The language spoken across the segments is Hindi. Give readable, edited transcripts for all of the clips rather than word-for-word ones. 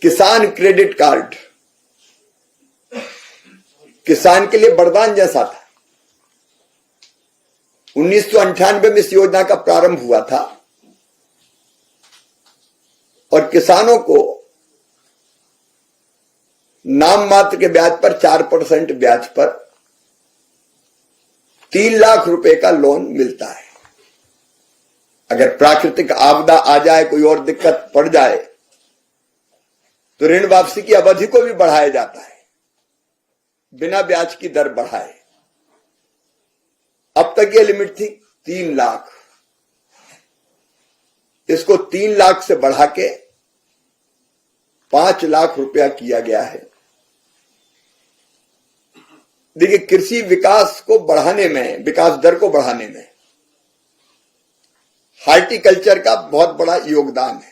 किसान क्रेडिट कार्ड किसान के लिए वरदान जैसा था। 1998 में इस योजना का प्रारंभ हुआ था और किसानों को नाम मात्र के ब्याज पर 4% ब्याज पर 3 लाख रुपए का लोन मिलता है। अगर प्राकृतिक आपदा आ जाए, कोई और दिक्कत पड़ जाए, तो ऋण वापसी की अवधि को भी बढ़ाया जाता है, बिना ब्याज की दर बढ़ाए। अब तक यह लिमिट थी 3 लाख, इसको 3 लाख से बढ़ा के 5 लाख रुपया किया गया है। देखिए, कृषि विकास को बढ़ाने में, विकास दर को बढ़ाने में हार्टिकल्चर का बहुत बड़ा योगदान है।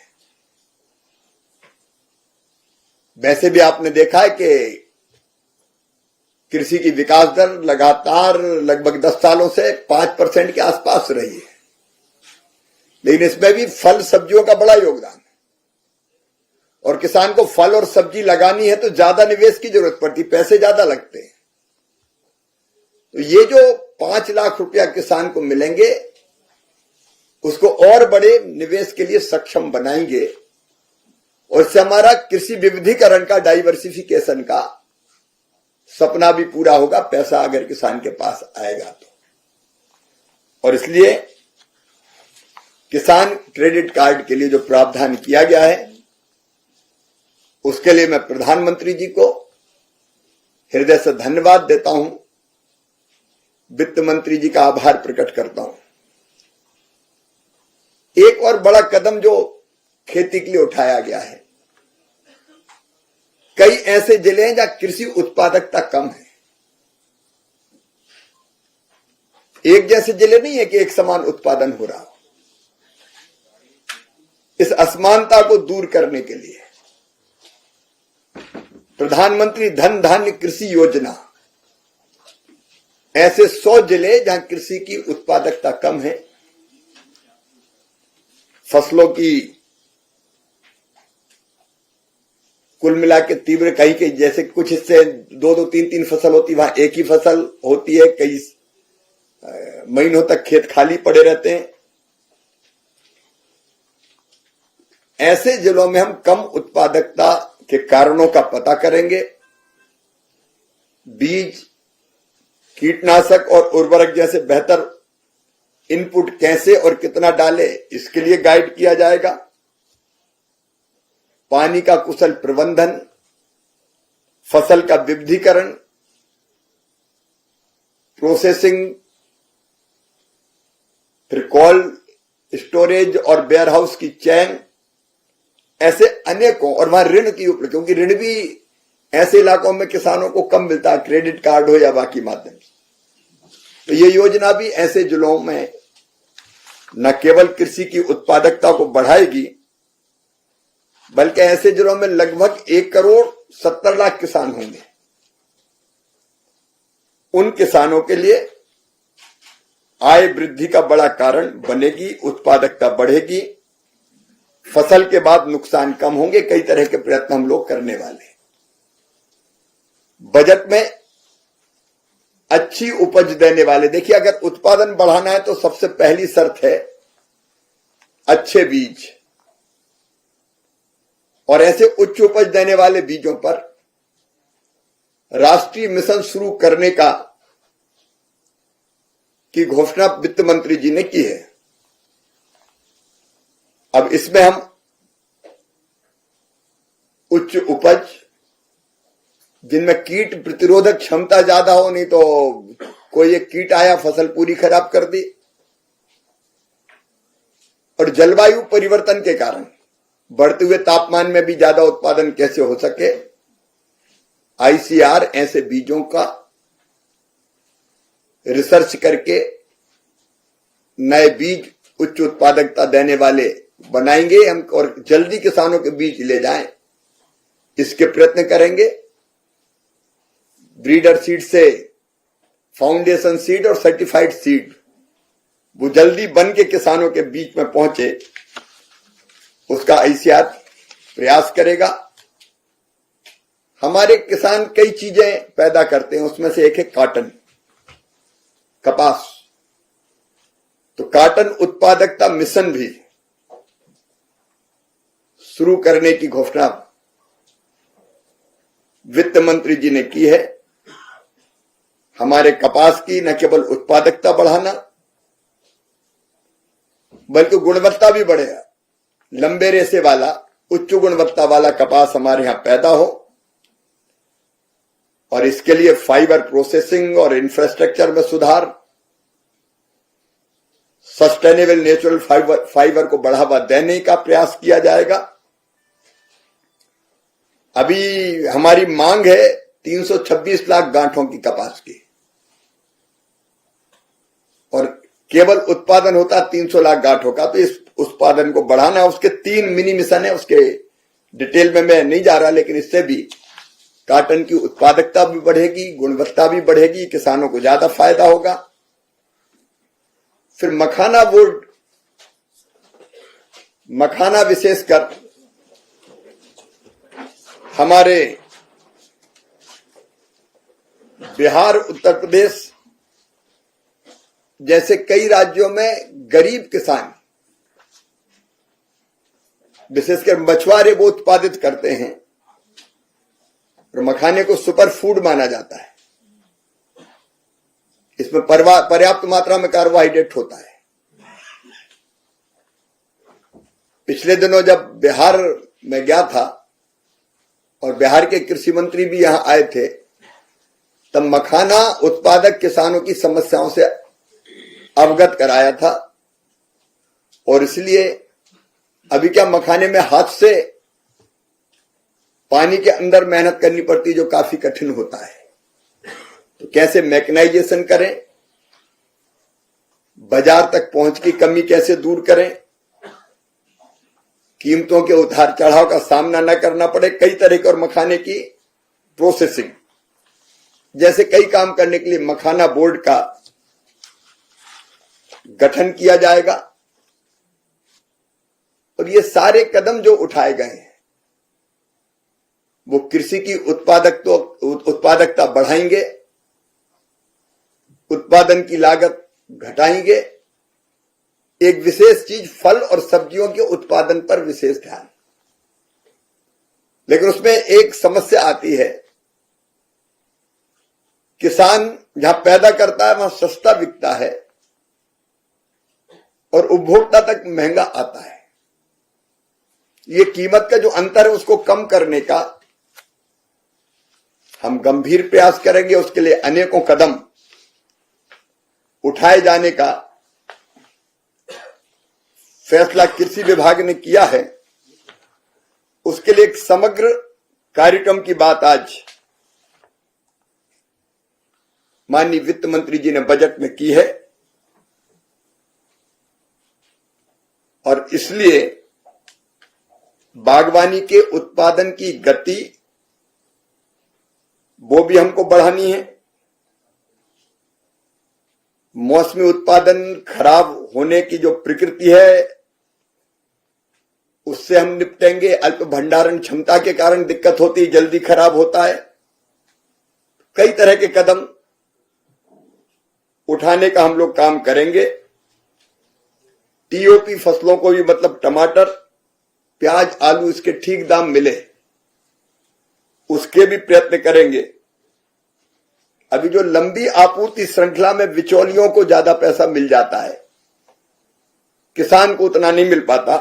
वैसे भी आपने देखा है कि कृषि की विकास दर लगातार लगभग 10 सालों से 5% के आसपास रही है, लेकिन इसमें भी फल सब्जियों का बड़ा योगदान है। और किसान को फल और सब्जी लगानी है तो ज्यादा निवेश की जरूरत पड़ती, पैसे ज्यादा लगते हैं। तो ये जो 5 लाख रुपया किसान को मिलेंगे, उसको और बड़े निवेश के लिए सक्षम बनाएंगे और इससे हमारा कृषि विविधीकरण का, डाइवर्सिफिकेशन का सपना भी पूरा होगा, पैसा अगर किसान के पास आएगा तो। और इसलिए किसान क्रेडिट कार्ड के लिए जो प्रावधान किया गया है, उसके लिए मैं प्रधानमंत्री जी को हृदय से धन्यवाद देता हूं, वित्त मंत्री जी का आभार प्रकट करता हूं। एक और बड़ा कदम जो खेती के लिए उठाया गया है, कई ऐसे जिले हैं जहां कृषि उत्पादकता कम है। एक जैसे जिले नहीं है कि एक समान उत्पादन हो रहा हो। इस असमानता को दूर करने के लिए प्रधानमंत्री धन धान्य कृषि योजना, ऐसे 100 जिले जहां कृषि की उत्पादकता कम है, फसलों की कुल मिला के तीव्र, कहीं के जैसे कुछ हिस्से 2-2, 3-3 फसल होती, वहां एक ही फसल होती है, कई महीनों तक खेत खाली पड़े रहते हैं। ऐसे जिलों में हम कम उत्पादकता के कारणों का पता करेंगे, बीज, कीटनाशक और उर्वरक जैसे बेहतर इनपुट कैसे और कितना डाले, इसके लिए गाइड किया जाएगा। पानी का कुशल प्रबंधन, फसल का विविधीकरण, प्रोसेसिंग, फिर कोल्ड स्टोरेज और वेयरहाउस की चैन, ऐसे अनेकों। और वहां ऋण की उपलब्धि, क्योंकि ऋण भी ऐसे इलाकों में किसानों को कम मिलता है, क्रेडिट कार्ड हो या बाकी माध्यम से। तो ये योजना भी ऐसे जिलों में न केवल कृषि की उत्पादकता को बढ़ाएगी, बल्कि ऐसे जिलों में लगभग 1,70,00,000 किसान होंगे। उन किसानों के लिए आय वृद्धि का बड़ा कारण बनेगी, उत्पादकता बढ़ेगी, फसल के बाद नुकसान कम होंगे। कई तरह के प्रयत्न हम लोग करने वाले हैं। बजट में अच्छी उपज देने वाले, देखिए, अगर उत्पादन बढ़ाना है तो सबसे पहली शर्त है अच्छे बीज, और ऐसे उच्च उपज देने वाले बीजों पर राष्ट्रीय मिशन शुरू करने की घोषणा वित्त मंत्री जी ने की है। अब इसमें हम उच्च उपज, जिनमें कीट प्रतिरोधक क्षमता ज्यादा हो, नहीं तो कोई एक कीट आया फसल पूरी खराब कर दी, और जलवायु परिवर्तन के कारण बढ़ते हुए तापमान में भी ज्यादा उत्पादन कैसे हो सके, आईसीआर ऐसे बीजों का रिसर्च करके नए बीज उच्च उत्पादकता देने वाले बनाएंगे हम, और जल्दी किसानों के बीज ले जाएं, इसके प्रयत्न करेंगे। ब्रीडर सीड से फाउंडेशन सीड और सर्टिफाइड सीड वो जल्दी बन के किसानों के बीच में पहुंचे, उसका आईसीआर प्रयास करेगा। हमारे किसान कई चीजें पैदा करते हैं, उसमें से एक है कॉटन, कपास। तो कॉटन उत्पादकता मिशन भी शुरू करने की घोषणा वित्त मंत्री जी ने की है। हमारे कपास की न केवल उत्पादकता बढ़ाना बल्कि गुणवत्ता भी बढ़ेगा। लंबे रेशे वाला उच्च गुणवत्ता वाला कपास हमारे यहां पैदा हो, और इसके लिए फाइबर प्रोसेसिंग और इंफ्रास्ट्रक्चर में सुधार, सस्टेनेबल नेचुरल फाइबर को बढ़ावा देने का प्रयास किया जाएगा। अभी हमारी मांग है 326 लाख गांठों की कपास की, और केवल उत्पादन होता 300 लाख गांठों का। तो इस उत्पादन को बढ़ाना, उसके 3 मिनी मिशन है, उसके डिटेल में मैं नहीं जा रहा, लेकिन इससे भी कॉटन की उत्पादकता भी बढ़ेगी, गुणवत्ता भी बढ़ेगी, किसानों को ज्यादा फायदा होगा। फिर मखाना बोर्ड, मखाना विशेषकर हमारे बिहार, उत्तर प्रदेश जैसे कई राज्यों में गरीब किसान, विशेषकर मछुआरे, वो उत्पादित करते हैं, और मखाने को सुपर फूड माना जाता है। इसमें पर्याप्त मात्रा में कार्बोहाइड्रेट होता है। पिछले दिनों जब बिहार में गया था और बिहार के कृषि मंत्री भी यहां आए थे, तब मखाना उत्पादक किसानों की समस्याओं से अवगत कराया था। और इसलिए अभी क्या, मखाने में हाथ से पानी के अंदर मेहनत करनी पड़ती, जो काफी कठिन होता है। तो कैसे मैकेनाइजेशन करें, बाजार तक पहुंच की कमी कैसे दूर करें, कीमतों के उतार चढ़ाव का सामना न करना पड़े, कई तरह के, और मखाने की प्रोसेसिंग जैसे कई काम करने के लिए मखाना बोर्ड का गठन किया जाएगा। और ये सारे कदम जो उठाए गए हैं वो कृषि की उत्पादकता बढ़ाएंगे, उत्पादन की लागत घटाएंगे। एक विशेष चीज, फल और सब्जियों के उत्पादन पर विशेष ध्यान। लेकिन उसमें एक समस्या आती है, किसान जहां पैदा करता है वहां सस्ता बिकता है और उपभोक्ता तक महंगा आता है। ये कीमत का जो अंतर है उसको कम करने का हम गंभीर प्रयास करेंगे। उसके लिए अनेकों कदम उठाए जाने का फैसला कृषि विभाग ने किया है। उसके लिए एक समग्र कार्यक्रम की बात आज माननीय वित्त मंत्री जी ने बजट में की है, और इसलिए बागवानी के उत्पादन की गति वो भी हमको बढ़ानी है। मौसमी उत्पादन खराब होने की जो प्रकृति है उससे हम निपटेंगे। अल्प भंडारण क्षमता के कारण दिक्कत होती है, जल्दी खराब होता है। कई तरह के कदम उठाने का हम लोग काम करेंगे। टीओपी फसलों को भी, मतलब टमाटर, प्याज, आलू, इसके ठीक दाम मिले, उसके भी प्रयत्न करेंगे। अभी जो लंबी आपूर्ति श्रृंखला में बिचौलियों को ज्यादा पैसा मिल जाता है, किसान को उतना नहीं मिल पाता,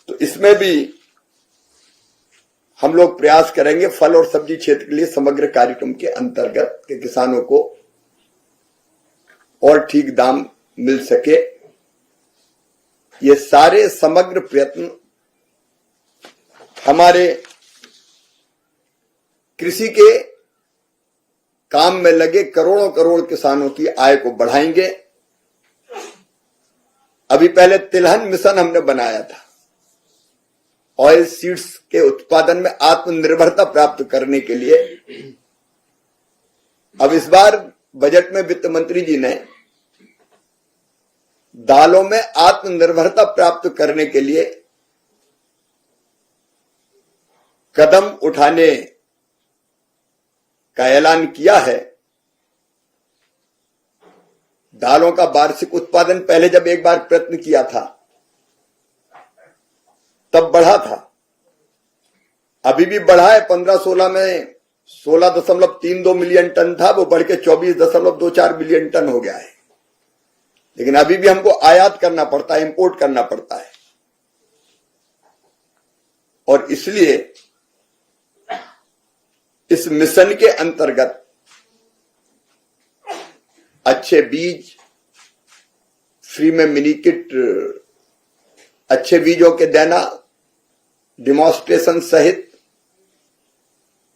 तो इसमें भी हम लोग प्रयास करेंगे फल और सब्जी क्षेत्र के लिए समग्र कार्यक्रम के अंतर्गत के किसानों को और ठीक दाम मिल सके। ये सारे समग्र प्रयत्न हमारे कृषि के काम में लगे करोड़ों करोड़ किसानों की आय को बढ़ाएंगे। अभी पहले तिलहन मिशन हमने बनाया था, ऑयल सीड्स के उत्पादन में आत्मनिर्भरता प्राप्त करने के लिए। अब इस बार बजट में वित्त मंत्री जी ने दालों में आत्मनिर्भरता प्राप्त करने के लिए कदम उठाने का ऐलान किया है। दालों का वार्षिक उत्पादन पहले जब एक बार प्रयत्न किया था तब बढ़ा था, अभी भी बढ़ा है। 15-16 में 16.32 मिलियन टन था, वो बढ़ के 24.24 मिलियन टन हो गया है। लेकिन अभी भी हमको आयात करना पड़ता है, इंपोर्ट करना पड़ता है। और इसलिए इस मिशन के अंतर्गत अच्छे बीज, फ्री में मिनी किट, अच्छे बीजों के देना, डिमॉन्स्ट्रेशन सहित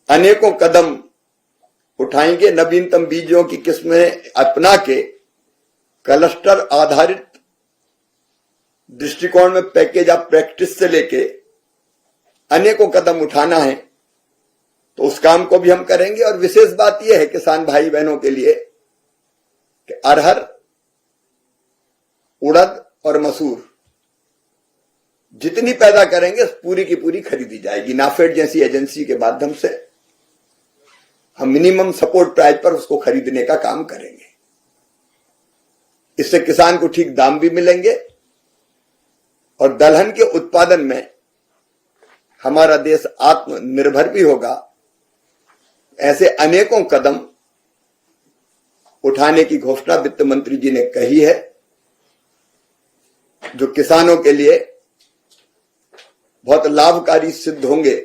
अनेकों कदम उठाएंगे। नवीनतम बीजों की किस्में अपना के क्लस्टर आधारित दृष्टिकोण में पैकेज ऑफ प्रैक्टिस से लेके अनेकों कदम उठाना है, तो उस काम को भी हम करेंगे। और विशेष बात यह है किसान भाई बहनों के लिए कि अरहर, उड़द और मसूर जितनी पैदा करेंगे पूरी की पूरी खरीदी जाएगी। नाफेड जैसी एजेंसी के माध्यम से हम मिनिमम सपोर्ट प्राइस पर उसको खरीदने का काम करेंगे। इससे किसान को ठीक दाम भी मिलेंगे और दलहन के उत्पादन में हमारा देश आत्मनिर्भर भी होगा। ऐसे अनेकों कदम उठाने की घोषणा वित्त मंत्री जी ने कही है, जो किसानों के लिए बहुत लाभकारी सिद्ध होंगे।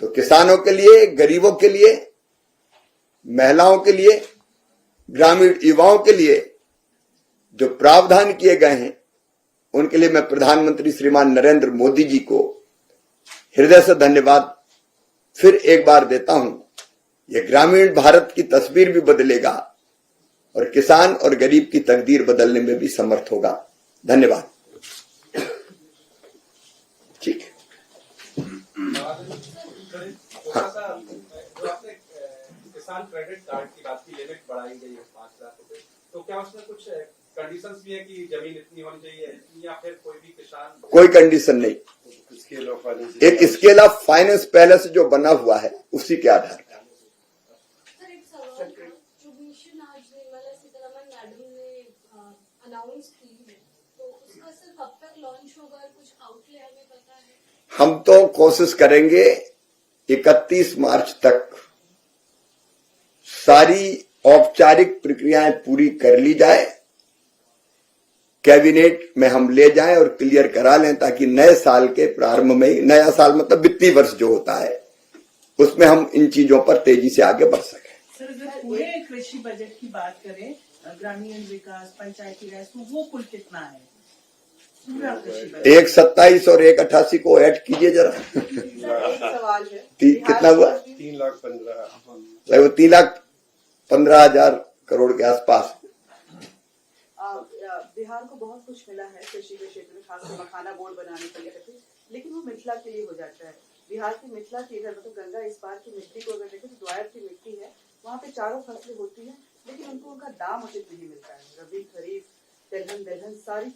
तो किसानों के लिए, गरीबों के लिए, महिलाओं के लिए, ग्रामीण युवाओं के लिए जो प्रावधान किए गए हैं, उनके लिए मैं प्रधानमंत्री श्रीमान नरेंद्र मोदी जी को हृदय से धन्यवाद फिर एक बार देता हूं। यह ग्रामीण भारत की तस्वीर भी बदलेगा और किसान और गरीब की तकदीर बदलने में भी समर्थ होगा। धन्यवाद। ठीक है। किसान क्रेडिट कार्ड की बात की, लिमिट बढ़ाई गई है 5 लाख रुपए, तो क्या उसमें कुछ कंडीशंस भी है कि जमीन इतनी होनी चाहिए या फिर कोई भी किसान? कोई कंडीशन नहीं, एक स्केल ऑफ फाइनेंस पहले से जो बना हुआ है उसी के आधार पर। सर एक सवाल था, जो मिशन आज निर्मला सीतारमण मैडम ने अनाउंस की है, तो उसका सर कब तक लॉन्च होगा, कुछ आउटले हमें पता है? हम तो कोशिश करेंगे 31 मार्च तक सारी औपचारिक प्रक्रियाएं पूरी कर ली जाए, कैबिनेट में हम ले जाएं और क्लियर करा लें, ताकि नए साल के प्रारंभ में, नया साल मतलब वित्तीय वर्ष जो होता है, उसमें हम इन चीजों पर तेजी से आगे बढ़ सकें। सर अगर पूरे कृषि बजट की बात करें, ग्रामीण विकास, पंचायती राज, तो वो कुल कितना है पूरा कृषि बजट? 127 और 188 को ऐड कीजिए जरा। सवाल है, कितना हुआ? 3,15,000। वो 3,15,000 करोड़ के आसपास। बिहार को बहुत कुछ मिला है कृषि के क्षेत्र में, खासकर मखाना बोर्ड बनाने के लिए, लेकिन वो मिथिला के लिए हो जाता है। बिहार की मिथिला की, इधर मतलब गंगा इस बार की मिट्टी को अगर देखें तो द्वार की मिट्टी है, वहाँ पे चारों फसलें होती हैं, लेकिन उनको उनका दाम उचित नहीं मिलता है। रबी, खरीफ, दलहन सारी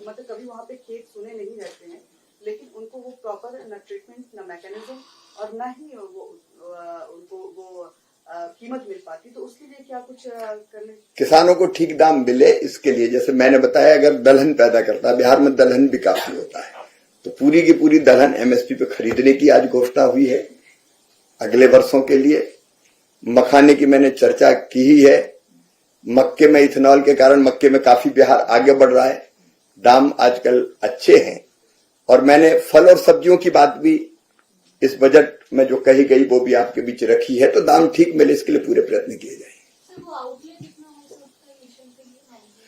मतलब कभी वहाँ पे खेत सुने नहीं रहते हैं, लेकिन उनको वो प्रॉपर न ट्रीटमेंट, न मैकेनिज्म और न ही उनको वो कीमत मिल पाती। तो उसके लिए क्या कुछ करने? किसानों को ठीक दाम मिले, इसके लिए जैसे मैंने बताया, अगर दलहन पैदा करता है, बिहार में दलहन भी काफी होता है, तो पूरी की पूरी दलहन एमएसपी पे खरीदने की आज घोषणा हुई है अगले वर्षों के लिए। मखाने की मैंने चर्चा की ही है। मक्के में इथेनॉल के कारण मक्के में काफी बिहार आगे बढ़ रहा है, दाम आजकल अच्छे हैं। और मैंने फल और सब्जियों की बात भी इस बजट में जो कही गई वो भी आपके बीच रखी है, तो दाम ठीक मिले इसके लिए पूरे प्रयत्न किए जाएंगे। सर वो आउटले कितना हो सकता है मिशन के लिए?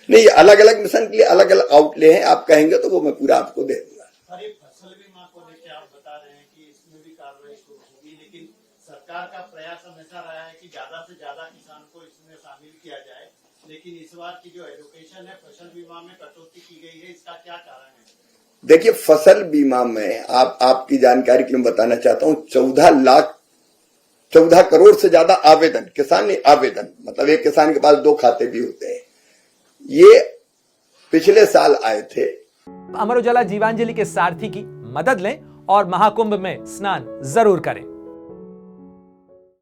नहीं, अलग अलग मिशन के लिए अलग अलग आउटले हैं, आप कहेंगे तो वो मैं पूरा आपको दे दूंगा। अरे फसल बीमा को लेकर आप बता रहे हैं कि इसमें भी कार्रवाई शुरू होगी, लेकिन सरकार का प्रयास हमेशा रहा है कि ज्यादा से ज्यादा किसान को इसमें शामिल किया जाए, लेकिन इस बार की जो एलोकेशन है फसल बीमा में कटौती की गई है, इसका क्या कारण है? देखिए, फसल बीमा में आपकी जानकारी के लिए बताना चाहता हूं, 14 करोड़ से ज्यादा आवेदन, किसान ने आवेदन, मतलब एक किसान के पास 2 खाते भी होते हैं, ये पिछले साल आए थे। अमर उजाला जीवांजलि के सारथी की मदद लें और महाकुंभ में स्नान जरूर करें।